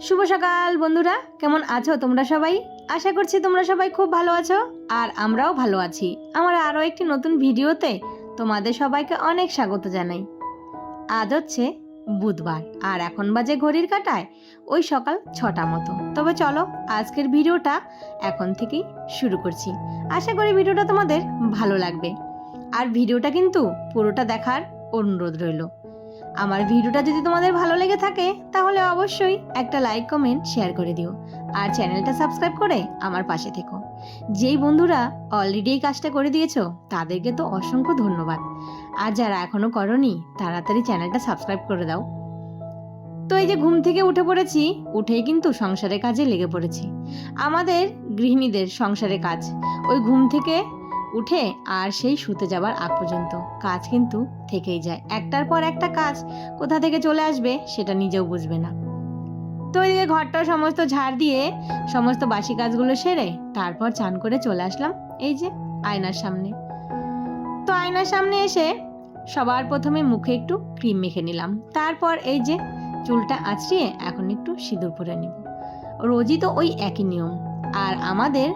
শুভ সকাল বন্ধুরা, কেমন আছো তোমরা সবাই? আশা করছি তোমরা সবাই খুব ভালো আছো আর আমরাও ভালো আছি। আমার আরও একটি নতুন ভিডিওতে তোমাদের সবাইকে অনেক স্বাগত জানাই। আজ হচ্ছে বুধবার আর এখন বাজে ঘড়ির কাঁটায় ওই সকাল 6টা মতো। তবে চলো আজকের ভিডিওটা এখন থেকেই শুরু করছি। আশা করি ভিডিওটা তোমাদের ভালো লাগবে আর ভিডিওটা কিন্তু পুরোটা দেখার অনুরোধ রইল। আমার ভিডিওটা যদি তোমাদের ভালো লেগে থাকে তাহলে অবশ্যই একটা লাইক কমেন্ট শেয়ার করে দিও আর চ্যানেলটা সাবস্ক্রাইব করে আমার পাশে থেকো। যেই বন্ধুরা অলরেডি এই কাজটা করে দিয়েছো তাদেরকে তো অসংখ্য ধন্যবাদ, আর যারা এখনো করোনি তাড়াতাড়ি চ্যানেলটা সাবস্ক্রাইব করে দাও। তো এই যে ঘুম থেকে উঠে পড়েছি, উঠেই কিন্তু সংসারের কাজে লেগে পড়েছি। আমাদের গৃহিণীদের সংসারের কাজ ওই ঘুম থেকে উঠে আর সেই শুতে যাবার আগ পর্যন্ত কাজ কিন্তু থেকেই যায়। একটার পর একটা কাজ কোথা থেকে চলে আসবে সেটা নিজেও বুঝবে না। তো এই যে ঘরটা সমস্ত ঝাড় দিয়ে সমস্ত বাসি কাজগুলো সেরে তারপর চান করে চলে আসলাম এই যে আয়নার সামনে। তো আয়নার সামনে এসে সবার প্রথমে মুখে একটু ক্রিম মেখে নিলাম, তারপর এই যে চুলটা আঁচড়িয়ে এখন একটু সিঁদুর পরে নিব। রোজই তো ওই একই নিয়ম, আর আমাদের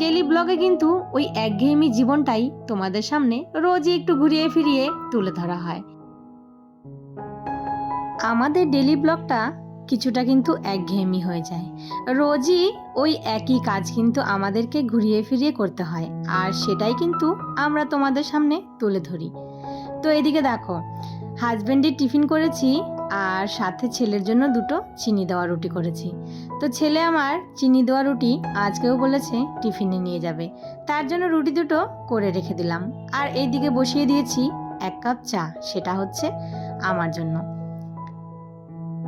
ডেলি ব্লগে কিন্তু ওই একঘেয়েমি জীবনটাই তোমাদের সামনে রোজই একটু ঘুরিয়ে ফিরিয়ে তুলে ধরা হয়। আমাদের ডেলি ব্লগটা কিছুটা কিন্তু একঘেয়েমি হয়ে যায়, রোজই ওই একই কাজ কিন্তু আমাদেরকে ঘুরিয়ে ফিরিয়ে করতে হয়, আর সেটাই কিন্তু আমরা তোমাদের সামনে তুলে ধরি। তো এদিকে দেখো, হাজব্যান্ডের টিফিন করেছি আর সাথে ছেলের জন্য দুটো চিনি দেওয়া রুটি করেছি। তো ছেলে আমার চিনি দেওয়া রুটি আজকেও বলেছে টিফিনে নিয়ে যাবে, তার জন্য রুটি দুটো করে রেখে দিলাম। আর এইদিকে বসিয়ে দিয়েছি 1 কাপ চা, সেটা হচ্ছে আমার জন্য।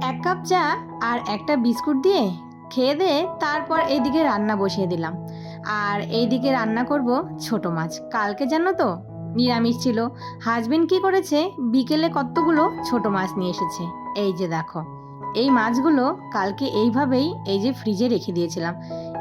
1 কাপ চা আর একটা বিস্কুট দিয়ে খেয়ে দিয়ে তারপর এইদিকে রান্না বসিয়ে দিলাম। আর এইদিকে রান্না করব ছোট মাছ। কালকে জানো তো নিরামিষ ছিল। হাজবেন্ড কি করেছে, বিকেলে কতগুলো ছোট মাছ নিয়ে এসেছে। এই যে দেখো, এই মাছগুলো কালকে এইভাবেই এই যে ফ্রিজে রেখে দিয়েছিলাম।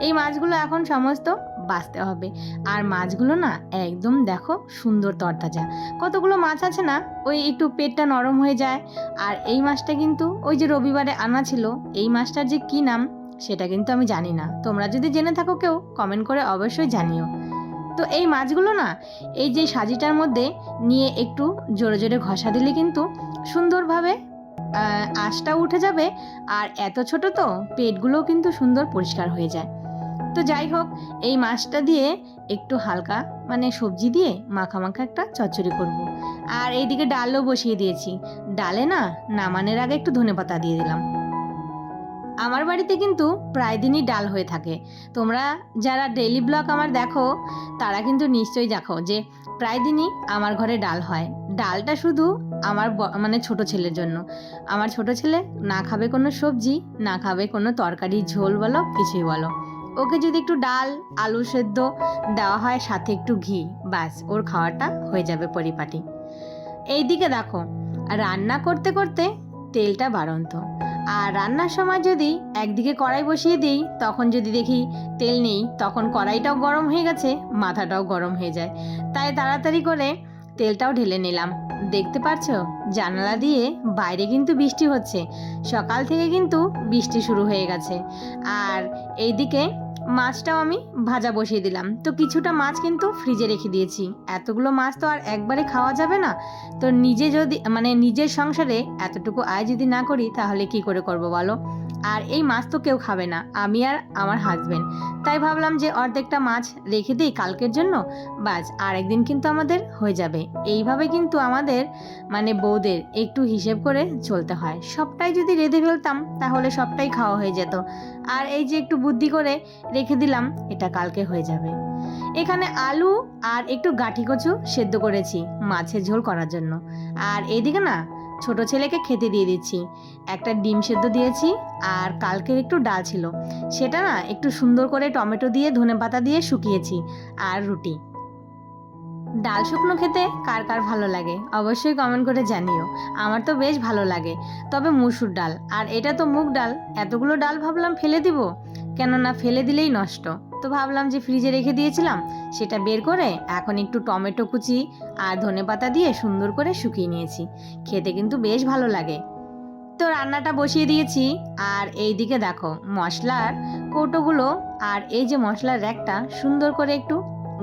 এই মাছগুলো এখন সমস্ত বাছতে হবে। আর মাছগুলো না একদম দেখো সুন্দর তরতাজা। কতগুলো মাছ আছে না, ওই একটু পেটটা নরম হয়ে যায়। আর এই মাছটা কিন্তু ওই যে রবিবারে আনা ছিল, এই মাছটার যে কি নাম সেটা কিন্তু আমি জানি না। তোমরা যদি জেনে থাকো কেউ কমেন্ট করে অবশ্যই জানিও। তো এই মাছগুলো না এই যে সাজিটার মধ্যে নিয়ে একটু জোরে জোরে ঘষা দিলে কিন্তু সুন্দরভাবে আঁশটা উঠে যাবে। আর এত ছোট তো পেটগুলোও কিন্তু সুন্দর পরিষ্কার হয়ে যায়। তো যাই হোক, এই মাছটা দিয়ে একটু হালকা মানে সবজি দিয়ে মাখা মাখা একটা চচ্চড়ি করব। আর এইদিকে ডালও বসিয়ে দিয়েছি। ডালে না নামানোর আগে একটু ধনেপাতা দিয়ে দিলাম। আমার বাড়িতে কিন্তু প্রায় দিনই ডাল হয়ে থাকে। তোমরা যারা ডেইলি ব্লগ আমার দেখো তারা কিন্তু নিশ্চয়ই দেখো যে প্রায় দিনই আমার ঘরে ডাল হয়। ডালটা শুধু আমার মানে ছোট ছেলের জন্য। আমার ছোট ছেলে না খাবে কোনো সবজি, না খাবে কোনো তরকারি, ঝোল বলো কিছুই বলো। ওকে যদি একটু ডাল আলু সেদ্ধ দেওয়া হয় সাথে একটু ঘি, ব্যাস ওর খাওয়াটা হয়ে যাবে পরিপাটি। এইদিকে দেখো, রান্না করতে করতে তেলটা বাড়ন্ত। আর রান্নার সময় যদি একদিকে কড়াই বসিয়ে দিই, তখন যদি দেখি তেল নেই, তখন কড়াইটাও গরম হয়ে গেছে, মাথাটাও গরম হয়ে যায়। তাই তাড়াতাড়ি করে তেলটাও ঢেলে নিলাম। দেখতে পাচ্ছ জানালা দিয়ে বাইরে কিন্তু বৃষ্টি হচ্ছে। সকাল থেকে কিন্তু বৃষ্টি শুরু হয়ে গেছে। আর এইদিকে মাছটাও আমি ভাজা বসিয়ে দিলাম। তো কিছুটা মাছ কিন্তু ফ্রিজে রেখে দিয়েছি। এতগুলো মাছ তো আর একবারে খাওয়া যাবে না। তো নিজে যদি মানে নিজের সংসারে এতটুকু আয় যদি না করি তাহলে কি করে করব বলো। আর এই মাছ তো কেউ খাবে না, আমি আর আমার হাজবেন্ড। তাই ভাবলাম যে অর্ধেকটা মাছ রেখে দিই কালকের জন্য, বাস আর একদিন কিন্তু আমাদের হয়ে যাবে। এইভাবে কিন্তু আমাদের মানে বউদের একটু হিসেব করে চলতে হয়। সবটাই যদি রেঁধে ফেলতাম তাহলে সবটাই খাওয়া হয়ে যেত। আর এই যে একটু বুদ্ধি করে রেখে দিলাম, এটা কালকে হয়ে যাবে। এখানে আলু আর একটু গাঁঠি কচু সেদ্ধ করেছি মাছের ঝোল করার জন্য। আর এইদিকে না ছোট ছেলেকে খেতে দিয়ে দিচ্ছি। একটা ডিম সেদ্ধ দিয়েছি আর কালকের একটু ডাল ছিল, সেটা না একটু সুন্দর করে টমেটো দিয়ে ধনেপাতা দিয়ে শুকিয়েছি। আর রুটি। ডাল শুকনো খেতে কার কার ভালো লাগে অবশ্যই কমেন্ট করে জানিও। আমার তো বেশ ভালো লাগে। তবে মুসুর ডাল আর এটা তো মুগ ডাল, এতগুলো ডাল ভাবলাম ফেলে দিব, কেননা ফেলে দিলেই নষ্ট। তো ভাবলাম যে ফ্রিজে রেখে দিয়েছিলাম সেটা বের করে এখন একটু টমেটো কুচি আর ধনেপাতা দিয়ে সুন্দর করে শুকিয়ে নিয়েছি। খেতে কিন্তু বেশ ভালো লাগে। তো তো রান্নাটা বসিয়ে দিয়েছি। আর এইদিকে দেখো মশলার কৌটোগুলো আর এই যে মশলার র্যাকটা সুন্দর করে একটু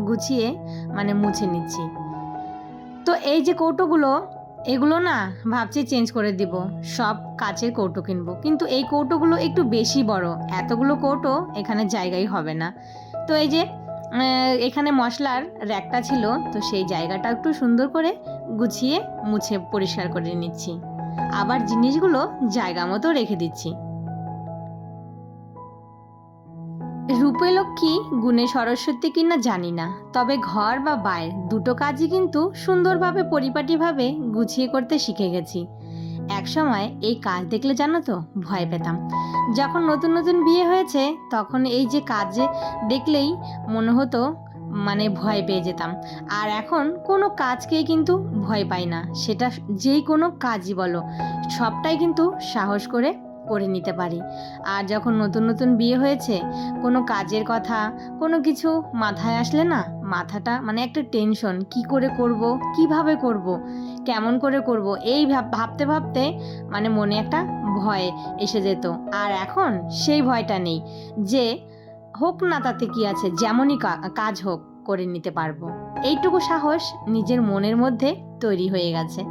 গুছিয়ে মানে মুছে নিচ্ছি। তো এই যে কৌটোগুলো এগুলো না ভাবছি চেঞ্জ করে দিব, সব কাচের কৌটো কিনবো, কিন্তু এই কৌটোগুলো একটু বেশি বড়, এতগুলো কৌটো এখানে জায়গাই হবে না। তো এই যে এখানে মশলার র্যাকটা ছিল, তো সেই জায়গাটা একটু সুন্দর করে গুছিয়ে মুছে পরিষ্কার করে নিচ্ছি, আবার জিনিসগুলো জায়গা মতো রেখে দিচ্ছি। রূপে লক্ষ্মী গুণে সরস্বতী কিনা জানি না, তবে ঘর বা বাইরে দুটো কাজই কিন্তু সুন্দরভাবে পরিপাটিভাবে গুছিয়ে করতে শিখে গেছি। এক সময় এই কাজ দেখলে জানো তো ভয় পেতাম। যখন নতুন নতুন বিয়ে হয়েছে তখন এই যে কাজে দেখলেই মনে হতো মানে ভয় পেয়ে যেতাম। আর এখন কোনো কাজকেই কিন্তু ভয় পাই না, সেটা যেই কোনো কাজই বলো সবটাই কিন্তু সাহস করে করে নিতে পারি। আর যখন নতুন নতুন বিয়ে হয়েছে কোনো কাজের কথা কোনো কিছু মাথায় আসলে না মাথাটা মানে একটা টেনশন, কি করে করব, কিভাবে করব, কেমন করে করব, এই ভাবতে ভাবতে মানে মনে একটা ভয় এসে যেত। আর এখন সেই ভয়টা নেই, যে হোক না তাতে কি আছে, যেমনই কাজ হোক করে নিতে পারবো, এইটুকু সাহস নিজের মনের মধ্যে তৈরি হয়ে গেছে।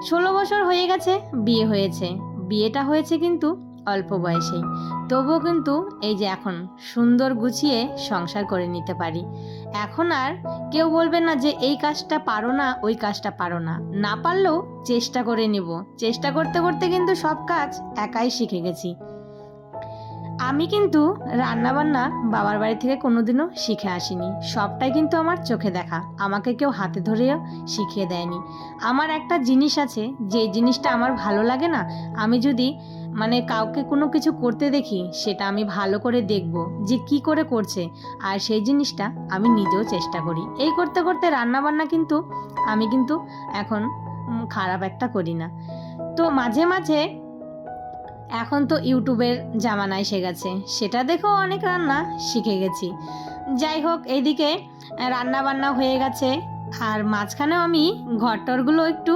16 বছর হয়ে গেছে বিয়ে হয়েছে, বিয়েটা হয়েছে কিন্তু অল্প বয়সেই, তবুও কিন্তু এই যে এখন সুন্দর গুছিয়ে সংসার করে নিতে পারি। এখন আর কেউ বলবে না যে এই কাজটা পারো না, ওই কাজটা পারো না, না পারলেও চেষ্টা করে নিব। চেষ্টা করতে করতে কিন্তু সব কাজ একাই শিখে গেছি। আমি কিন্তু রান্নাবান্না বাবার বাড়ি থেকে কোনোদিনও শিখে আসিনি, সবটাই কিন্তু আমার চোখে দেখা, আমাকে কেউ হাতে ধরেও শিখিয়ে দেয়নি। আমার একটা জিনিস আছে, যে জিনিসটা আমার ভালো লাগে না, আমি যদি মানে কাউকে কোনো কিছু করতে দেখি সেটা আমি ভালো করে দেখব যে কি করে করছে, আর সেই জিনিসটা আমি নিজেও চেষ্টা করি। এই করতে করতে রান্নাবান্না কিন্তু আমি কিন্তু এখন খারাপ একটা করি না। তো মাঝে মাঝে এখন তো ইউটিউবের জামানা এসে গেছে, সেটা দেখেও অনেক রান্না শিখে গেছি। যাই হোক, এইদিকে রান্না বান্না হয়ে গেছে, আর মাঝখানেও আমি ঘরটরগুলো একটু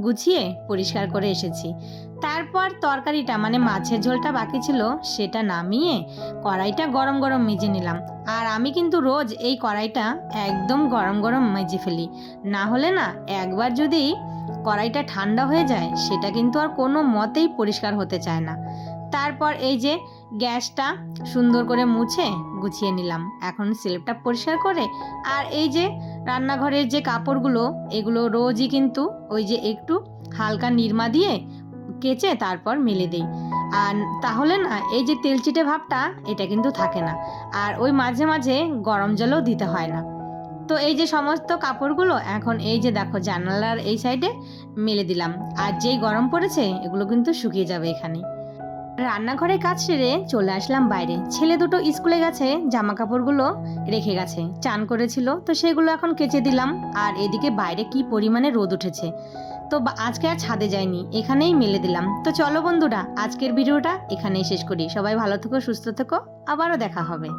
গুছিয়ে পরিষ্কার করে এসেছি। তারপর তরকারিটা মানে মাছের ঝোলটা বাকি ছিল, সেটা নামিয়ে কড়াইটা গরম গরম মেজে নিলাম। আর আমি কিন্তু রোজ এই কড়াইটা একদম গরম গরম মেজে ফেলি, না হলে না একবার যদি কড়াইটা ঠান্ডা হয়ে যায় সেটা কিন্তু আর কোনো মতেই পরিষ্কার হতে চায় না। তারপর এই যে গ্যাসটা সুন্দর করে মুছে গুছিয়ে নিলাম, এখন স্ল্যাবটা পরিষ্কার করে। আর এই যে রান্নাঘরের যে কাপড়গুলো এগুলো রোজই কিন্তু ওই যে একটু হালকা নিরমা দিয়ে কেচে তারপর মেলে দিই, আর তাহলে না এই যে তেলচিটে ভাবটা এটা কিন্তু থাকে না। আর ওই মাঝে মাঝে গরম জলও দিতে হয় না। তো এই যে সমস্ত কাপড়গুলো এখন এই যে দেখো জানালার এই সাইডে মেলে দিলাম, আর যেই গরম পড়েছে এগুলো কিন্তু শুকিয়ে যাবে এখানে। রান্নাঘরে কাজ সেরে চলে আসলাম বাইরে, ছেলে দুটো স্কুলে গেছে, জামা কাপড়গুলো রেখে গেছে, চান করেছিল তো সেগুলো এখন কেচে দিলাম। আর এদিকে বাইরে কি পরিমাণে রোদ উঠেছে, তো আজকে আর ছাদে যাইনি, এখানেই মেলে দিলাম। তো চলো বন্ধুরা, আজকের ভিডিওটা এখানেই শেষ করি। সবাই ভালো থেকো, সুস্থ থেকো, আবারও দেখা হবে।